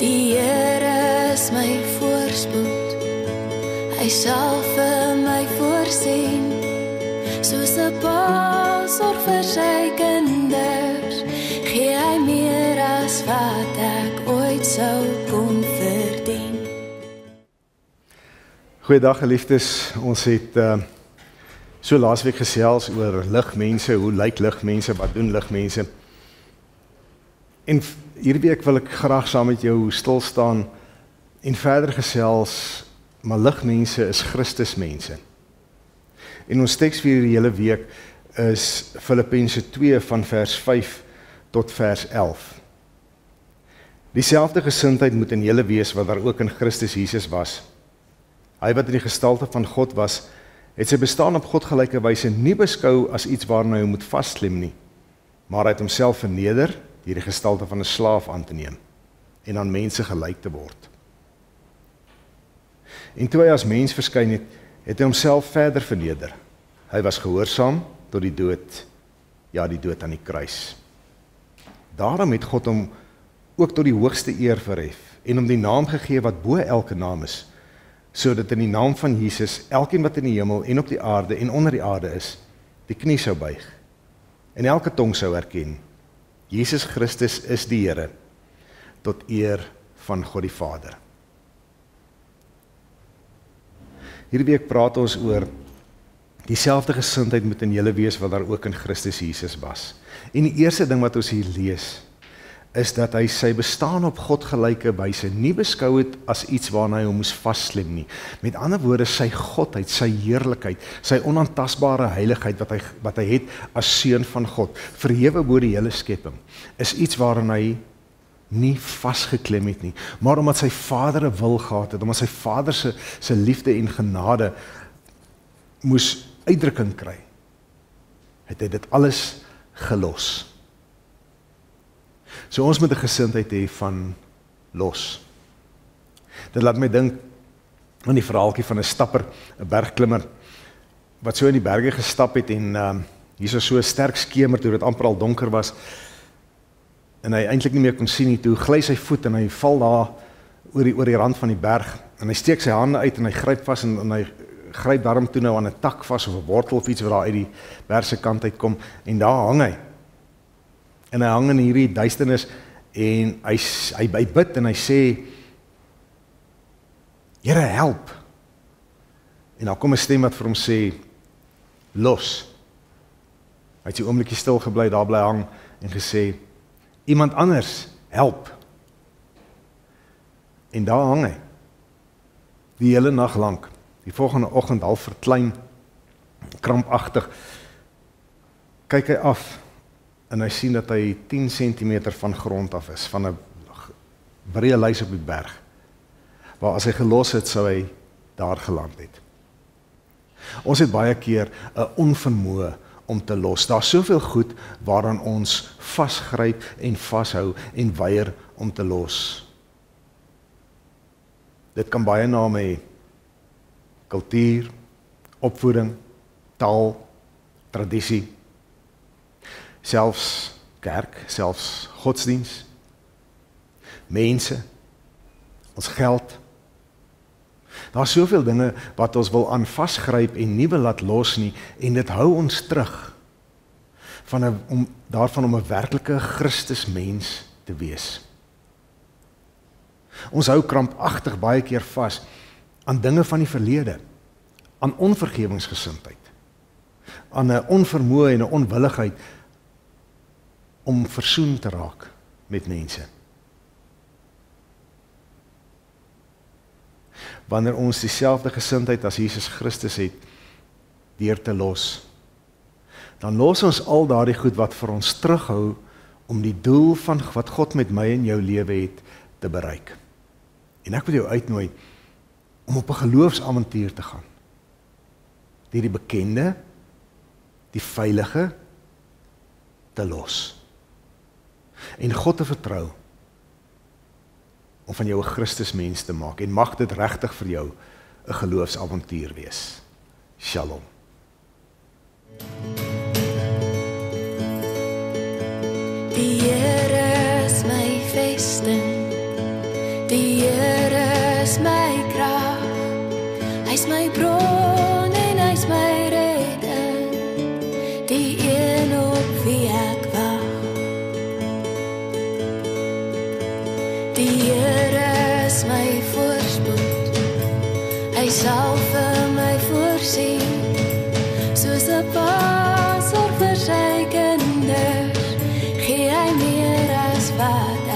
Die Here is my voorspoed, hy sal vir my voorsien, soos 'n pa sorg vir sy kinders, gee hy meer as wat ek ooit sou kon verdien. Goeiedag geliefdes, ons het so laasweek gesels oor ligmense, hoe lyk ligmense, wat doen ligmense. En hierdie week wil ek graag saam met jou stil staan en verder gesels, maar ligmense is Christusmense. En ons teks vir die hele week is Filippense 2 van vers 5 tot vers 11. Dieselfde gesindheid moet in julle wees wat daar ook in Christus Jesus was. Hy wat in die gestalte van God was, het sy bestaan op godgelyke wyse nie beskou as iets waarna hy moet vasklim nie, maar hy het homself verneder deur die gestalte van 'n slaaf aan te neem en aan mense gelyk te word. En toe hy as mens verskyn het, het hy homself verder verneder. Hy was gehoorsaam tot die dood, ja, die dood aan die kruis. Daarom het God hom ook tot die hoogste eer verhef en hom die naam gegee wat bo elke naam is, sodat in die naam van Jesus elkeen wat in die hemel en op die aarde en onder die aarde is, die knie sou buig en elke tong sou erken, Jesus Christus is die Here, tot eer van God die Vader. Hierdie week praat ons oor dieselfde gesindheid moet in julle wees wat daar ook in Christus Jesus was. En die eerste ding wat ons hier lees, is dat hy sy bestaan op godgelyke wyse nie beskou het as iets waarna hy hom moes vasklem nie. Met ander woorde, sy godheid, sy heerlikheid, sy onaantastbare heiligheid wat hy het as seun van God, verhewe bo die hele skepping, is iets waaraan hy nie vasgeklem het nie, maar omdat sy Vader 'n wil gehad het, omdat sy Vader se liefde en genade moes uitdrukking kry, het hy dit alles gelos. So ons moet 'n gesindheid hê van los. Dit laat my dink aan die verhaaltjie van 'n stapper, 'n bergklimmer, wat so in die berge gestap het en hier is so 'n sterk skemer toe dit amper al donker was en hy eintlik nie meer kon sien nie, toe gly sy voet en hy val daar oor die rand van die berg en hy steek sy hande uit en hy gryp vas en hy gryp daarom toe nou aan 'n tak vas of 'n wortel of iets wat daar uit die berg se kant uitkom en daar hang hy. En hy hang in hierdie duisternis en hy bid en hy sê, Here, help. En dan kom 'n stem wat vir hom sê, los. Hy het 'n oombliekie stil gebly, daar bly hang en gesê, iemand anders, help. En daar hang hy, die hele nag lank, die volgende oggend half verklein, krampagtig, kyk hy af, en hy sien dat hy 10 centimeter van grond af is, van 'n breë lys op die berg, waar as hy gelos het, sou hy daar geland het. Ons het baie keer 'n onvermoë om te los. Daar's soveel goed waaraan ons vasgryp en vashou en weier om te los. Dit kan baie name hê. Kultuur, opvoeding, taal, tradisie, selfs kerk, selfs godsdiens, mense, ons geld. Daar is soveel dinge wat ons wil aan vasgryp en nie wil laat los nie, en dit hou ons terug daarvan om 'n werklike Christusmens te wees. Ons hou krampagtig baie keer vas aan dinge van die verlede, aan onvergewingsgesindheid, aan 'n onvermoë en 'n onwilligheid om versoen te raak met mense. Wanneer ons dieselfde gesindheid as Jesus Christus het, deur te los, dan los ons al daardie goed wat vir ons terughou om die doel van wat God met my en jou lewe het te bereik. En ek wil jou uitnooi om op 'n geloofsavontuur te gaan. Deur die bekende, die veilige te los. En God te vertrou om van jou 'n Christusmens te maak en mag dit regtig vir jou 'n geloofsavontuur wees. Shalom. Die Here is my vesting, Die Here is my krag, hy's my bron en hy's my redding, die een op wie ek wag. Die Here is my voorspoed, hy sal vir my voorsien, soos 'n pa sorg vir sy kinders, gee hy meer as wat